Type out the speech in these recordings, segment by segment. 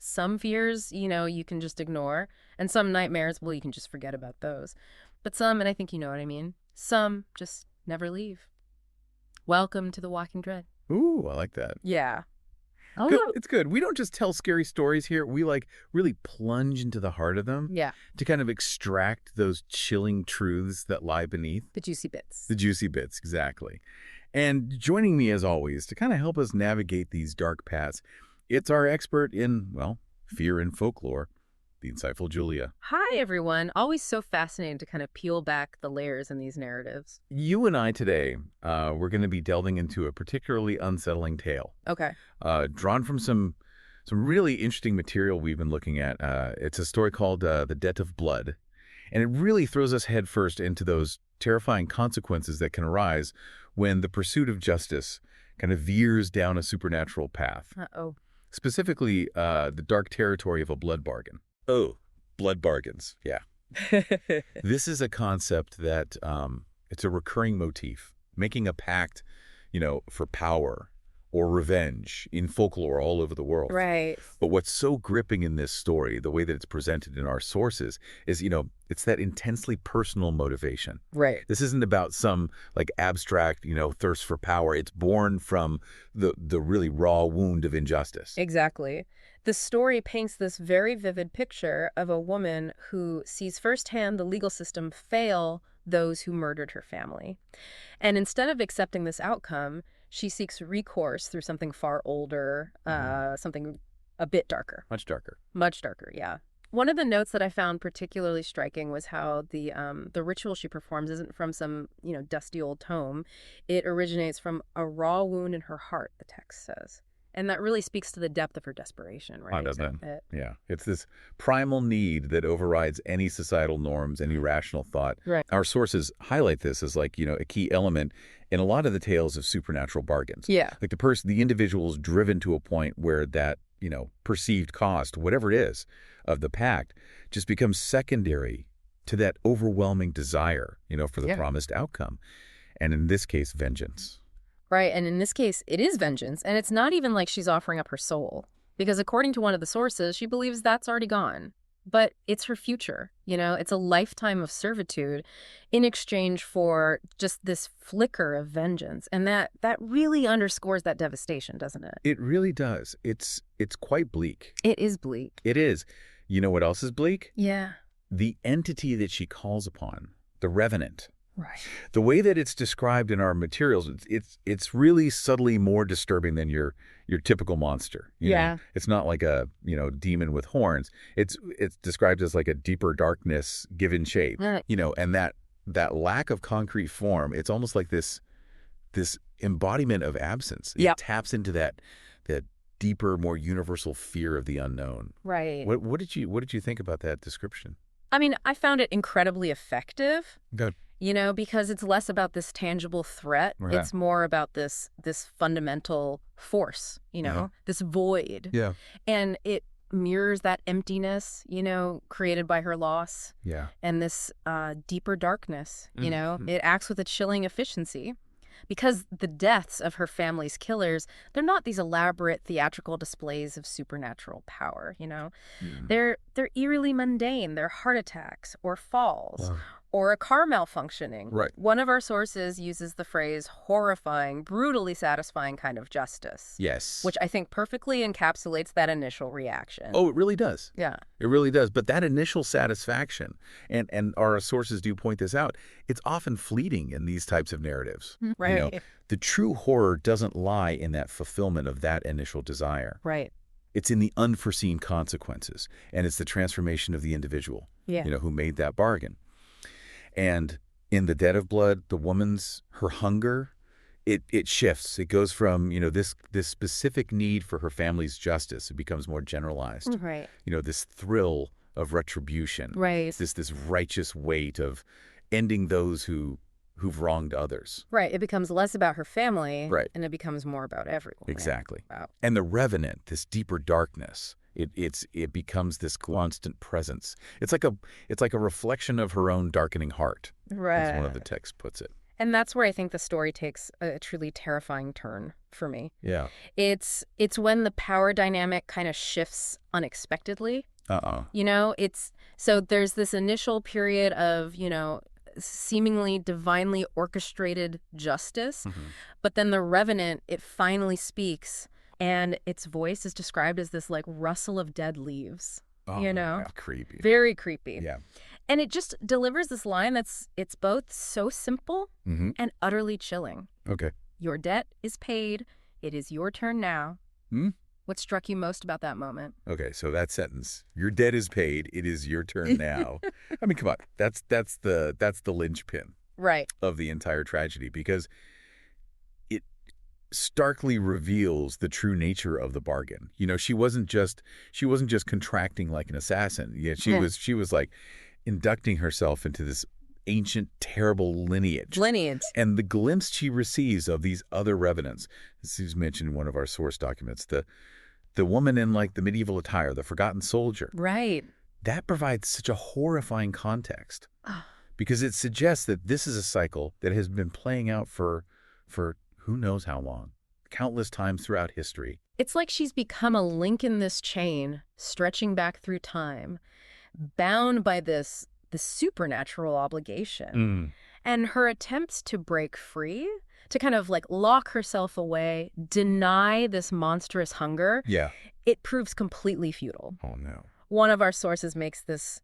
Some fears, you can just ignore, and some nightmares, well, you can just forget about those. But some, and I think you know what I mean, some just never leave. Welcome to The Walking Dead. Ooh, I like that. Yeah. Good. It's good. We don't just tell scary stories here. We really plunge into the heart of them. Yeah. To kind of extract those chilling truths that lie beneath. The juicy bits. The juicy bits, exactly. And joining me as always to kind of help us navigate these dark paths, it's our expert in, well, fear and folklore, the insightful Julia. Hi, everyone. Always so fascinating to kind of peel back the layers in these narratives. You and I today, we're going to be delving into a particularly unsettling tale. Okay. Drawn from some really interesting material we've been looking at. It's a story called The Debt of Blood. And it really throws us headfirst into those terrifying consequences that can arise when the pursuit of justice kind of veers down a supernatural path. Uh-oh. Specifically, the dark territory of a blood bargain. Oh, blood bargains. Yeah. This is a concept that it's a recurring motif, making a pact, for power or revenge in folklore all over the world. Right. But what's so gripping in this story, the way that it's presented in our sources, is, it's that intensely personal motivation. Right. This isn't about some abstract, thirst for power. It's born from the really raw wound of injustice. Exactly. The story paints this very vivid picture of a woman who sees firsthand the legal system fail those who murdered her family. And instead of accepting this outcome, she seeks recourse through something far older, something a bit darker. Much darker. Much darker, yeah. One of the notes that I found particularly striking was how the ritual she performs isn't from some, dusty old tome. It originates from a raw wound in her heart, the text says. And that really speaks to the depth of her desperation, right? Oh, doesn't it? Yeah. It's this primal need that overrides any societal norms, any rational thought. Right. Our sources highlight this as a key element in a lot of the tales of supernatural bargains. Yeah. Like the individual is driven to a point where that, perceived cost, whatever it is, of the pact just becomes secondary to that overwhelming desire, for the promised outcome. And in this case, vengeance. Right, and in this case, it is vengeance, and it's not even like she's offering up her soul, because according to one of the sources, she believes that's already gone. But it's her future, it's a lifetime of servitude in exchange for just this flicker of vengeance, and that really underscores that devastation, doesn't it? It really does. It's quite bleak. It is bleak. It is. You know what else is bleak? Yeah. The entity that she calls upon, the revenant. Right. The way that it's described in our materials, it's really subtly more disturbing than your typical monster. You know? It's not like a demon with horns. It's described as like a deeper darkness given shape. And that lack of concrete form, it's almost like this embodiment of absence. It taps into that deeper, more universal fear of the unknown. Right. What did you think about that description? I mean, I found it incredibly effective. Good. Because it's less about this tangible threat. Right. It's more about this fundamental force, this void. Yeah. And it mirrors that emptiness, created by her loss. Yeah. And this deeper darkness, It acts with a chilling efficiency. Because the deaths of her family's killers, they're not these elaborate theatrical displays of supernatural power, They're eerily mundane. They're heart attacks or falls. Wow. Or a car malfunctioning. Right. One of our sources uses the phrase horrifying, brutally satisfying kind of justice. Yes. Which I think perfectly encapsulates that initial reaction. Oh, it really does. Yeah. It really does. But that initial satisfaction, and our sources do point this out, it's often fleeting in these types of narratives. Right. The true horror doesn't lie in that fulfillment of that initial desire. Right. It's in the unforeseen consequences, and it's the transformation of the individual, who made that bargain. And in The Debt of Blood, the woman's, her hunger, it shifts. It goes from, this specific need for her family's justice. It becomes more generalized. Right. This thrill of retribution. Right. This righteous weight of ending those who've wronged others. Right. It becomes less about her family. Right. And it becomes more about everyone. Exactly. Wow. And the revenant, this deeper darkness, it becomes this constant presence. It's like a reflection of her own darkening heart. Right. As one of the texts puts it. And that's where I think the story takes a truly terrifying turn for me. Yeah. It's when the power dynamic kind of shifts unexpectedly. So there's this initial period of, seemingly divinely orchestrated justice, but then the revenant, it finally speaks, and its voice is described as this like rustle of dead leaves. Oh, yeah, creepy. Very creepy. Yeah. And it just delivers this line it's both so simple and utterly chilling. Okay. Your debt is paid. It is your turn now. What struck you most about that moment? Okay, so that sentence, your debt is paid, it is your turn now. I mean, come on. That's the linchpin of the entire tragedy, because it starkly reveals the true nature of the bargain. She wasn't just contracting like an assassin. Yeah, she was like inducting herself into this ancient, terrible lineage. And the glimpse she receives of these other revenants, this is mentioned in one of our source documents, the woman in like the medieval attire, the forgotten soldier. Right. That provides such a horrifying context because it suggests that this is a cycle that has been playing out for who knows how long, countless times throughout history. It's like she's become a link in this chain, stretching back through time, bound by this supernatural obligation. And her attempts to break free, to kind of like lock herself away, deny this monstrous hunger, it proves completely futile. Oh, no. One of our sources makes this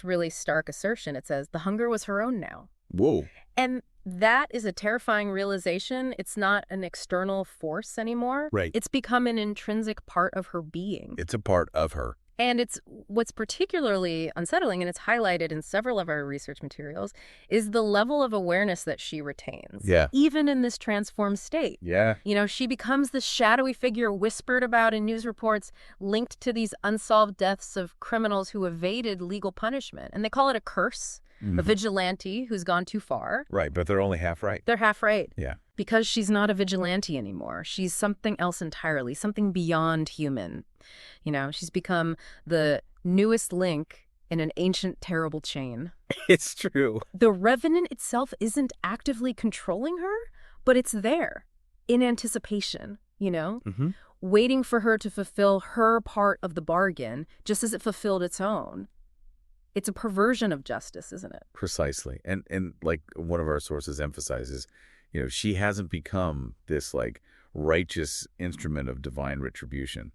really stark assertion. It says, the hunger was her own now. Whoa. And that is a terrifying realization. It's not an external force anymore. Right. It's become an intrinsic part of her being. It's a part of her. And it's what's particularly unsettling, and it's highlighted in several of our research materials, is the level of awareness that she retains. Yeah. Even in this transformed state. Yeah. She becomes this shadowy figure whispered about in news reports linked to these unsolved deaths of criminals who evaded legal punishment. And they call it a curse, a vigilante who's gone too far. Right, but they're only half right. They're half right. Yeah. Because she's not a vigilante anymore. She's something else entirely, something beyond human. She's become the newest link in an ancient, terrible chain. It's true. The revenant itself isn't actively controlling her, but it's there in anticipation, waiting for her to fulfill her part of the bargain, just as it fulfilled its own. It's a perversion of justice, isn't it? Precisely. And like one of our sources emphasizes, she hasn't become this like righteous instrument of divine retribution.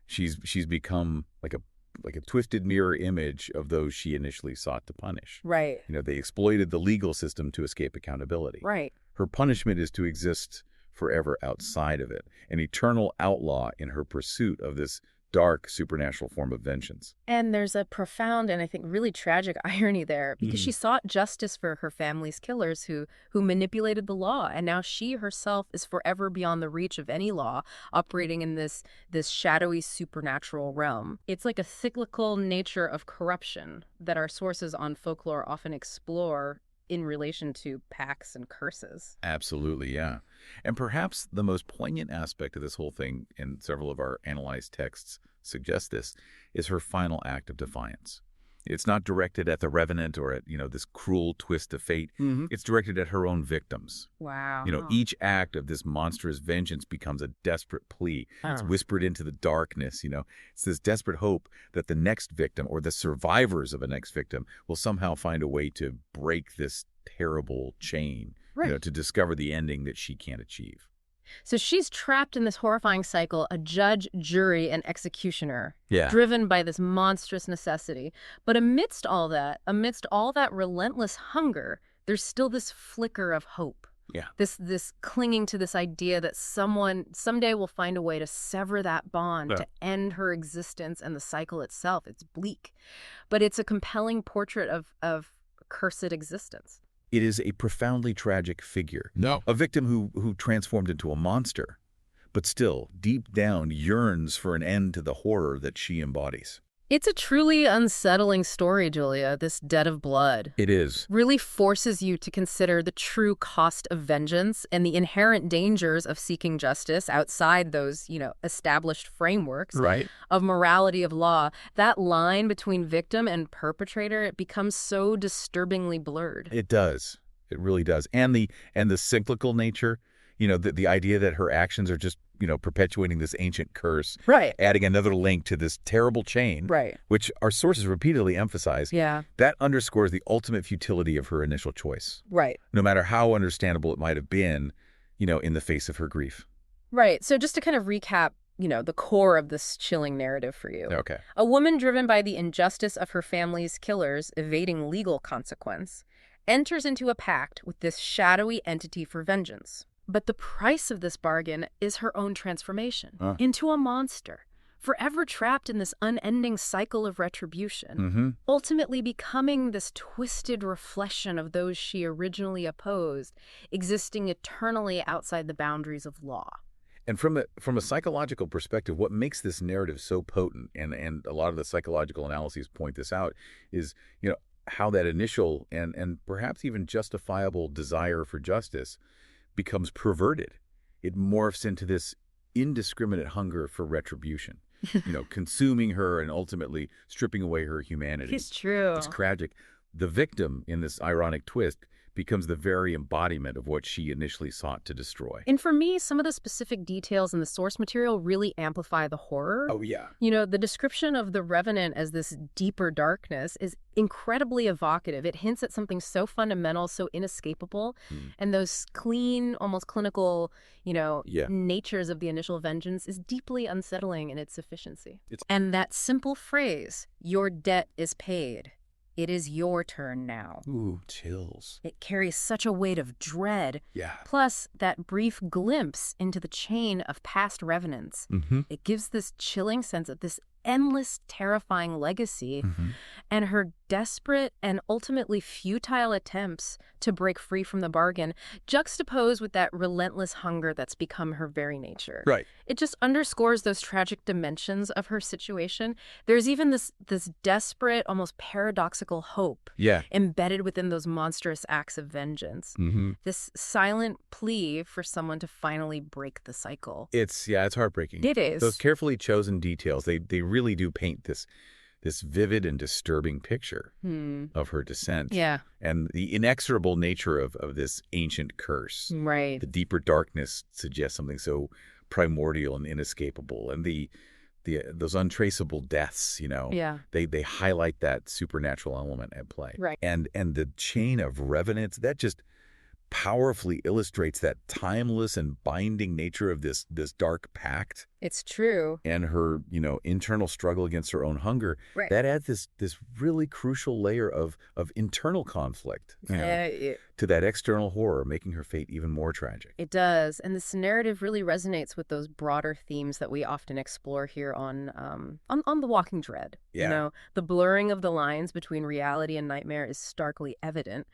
She's become like a twisted mirror image of those she initially sought to punish. Right. They exploited the legal system to escape accountability. Right. Her punishment is to exist forever outside of it, an eternal outlaw in her pursuit of this dark supernatural form of vengeance. And there's a profound and I think really tragic irony there, because she sought justice for her family's killers who manipulated the law, and now she herself is forever beyond the reach of any law, operating in this shadowy supernatural realm. It's like a cyclical nature of corruption that our sources on folklore often explore in relation to pacts and curses. Absolutely, yeah. And perhaps the most poignant aspect of this whole thing, and several of our analyzed texts suggest this, is her final act of defiance. It's not directed at the revenant or at, this cruel twist of fate. It's directed at her own victims. Wow. Each act of this monstrous vengeance becomes a desperate plea. It's whispered into the darkness, It's this desperate hope that the next victim or the survivors of a next victim will somehow find a way to break this terrible chain, to discover the ending that she can't achieve. So she's trapped in this horrifying cycle, a judge, jury, and executioner, yeah, driven by this monstrous necessity. But amidst all that relentless hunger, there's still this flicker of hope. Yeah. This clinging to this idea that someone someday will find a way to sever that bond, to end her existence and the cycle itself. It's bleak, but it's a compelling portrait of cursed existence. It is a profoundly tragic figure. No. A victim who transformed into a monster, but still, deep down, yearns for an end to the horror that she embodies. It's a truly unsettling story, Julia, this debt of blood. It is. Really forces you to consider the true cost of vengeance and the inherent dangers of seeking justice outside those, established frameworks of morality of law. That line between victim and perpetrator, it becomes so disturbingly blurred. It does. It really does. And the cyclical nature, the idea that her actions are just, perpetuating this ancient curse, Right. adding another link to this terrible chain, Right. which our sources repeatedly emphasize. Yeah. That underscores the ultimate futility of her initial choice. Right. No matter how understandable it might have been, in the face of her grief. Right. So just to kind of recap, the core of this chilling narrative for you. Okay. A woman driven by the injustice of her family's killers evading legal consequence enters into a pact with this shadowy entity for vengeance. But the price of this bargain is her own transformation into a monster, forever trapped in this unending cycle of retribution, ultimately becoming this twisted reflection of those she originally opposed, existing eternally outside the boundaries of law. And from a psychological perspective, what makes this narrative so potent, and a lot of the psychological analyses point this out, is how that initial and perhaps even justifiable desire for justice becomes perverted. It morphs into this indiscriminate hunger for retribution, consuming her and ultimately stripping away her humanity. It's true. It's tragic. The victim, in this ironic twist, becomes the very embodiment of what she initially sought to destroy. And for me, some of the specific details in the source material really amplify the horror. Oh, yeah. The description of the Revenant as this deeper darkness is incredibly evocative. It hints at something so fundamental, so inescapable, and those clean, almost clinical, natures of the initial vengeance is deeply unsettling in its efficiency. And that simple phrase, "your debt is paid," it is your turn now. Ooh, chills. It carries such a weight of dread. Yeah. Plus, that brief glimpse into the chain of past revenants. It gives this chilling sense of this endless, terrifying legacy and her desperate and ultimately futile attempts to break free from the bargain, juxtaposed with that relentless hunger that's become her very nature. Right. It just underscores those tragic dimensions of her situation. There's even this desperate, almost paradoxical hope embedded within those monstrous acts of vengeance. This silent plea for someone to finally break the cycle. It's heartbreaking. It is. Those carefully chosen details, they really do paint this vivid and disturbing picture of her descent. Yeah. And the inexorable nature of this ancient curse. Right. The deeper darkness suggests something so primordial and inescapable. And those untraceable deaths, they highlight that supernatural element at play. Right. And the chain of revenants, that just powerfully illustrates that timeless and binding nature of this dark pact. It's true. And her, internal struggle against her own hunger. Right. That adds this really crucial layer of internal conflict to that external horror, making her fate even more tragic. It does. And this narrative really resonates with those broader themes that we often explore here on The Walking Dread. Yeah. The blurring of the lines between reality and nightmare is starkly evident,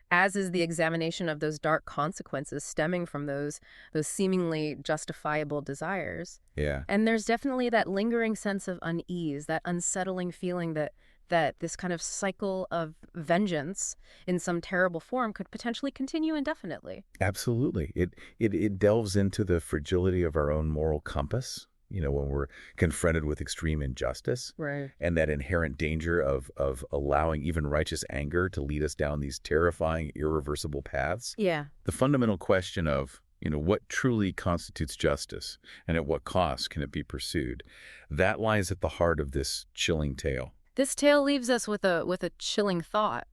as is the examination of those dark consequences stemming from those seemingly justifiable desires. Yeah. And there's definitely that lingering sense of unease, that unsettling feeling that this kind of cycle of vengeance in some terrible form could potentially continue indefinitely. Absolutely. It delves into the fragility of our own moral compass, when we're confronted with extreme injustice. Right. And that inherent danger of allowing even righteous anger to lead us down these terrifying, irreversible paths. Yeah. The fundamental question of, what truly constitutes justice and at what cost can it be pursued, that lies at the heart of this chilling tale. This tale leaves us with a chilling thought.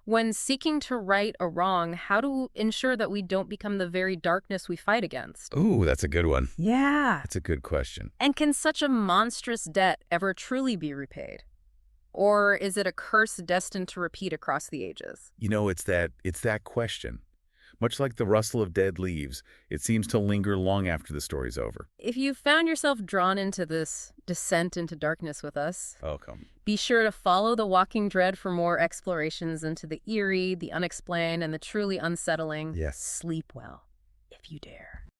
When seeking to right a wrong, how to ensure that we don't become the very darkness we fight against? Ooh, that's a good one. Yeah. That's a good question. And can such a monstrous debt ever truly be repaid? Or is it a curse destined to repeat across the ages? It's that question. Much like the rustle of dead leaves, it seems to linger long after the story's over. If you found yourself drawn into this descent into darkness with us, be sure to follow The Walking Dread for more explorations into the eerie, the unexplained, and the truly unsettling. Yes. Sleep well, if you dare.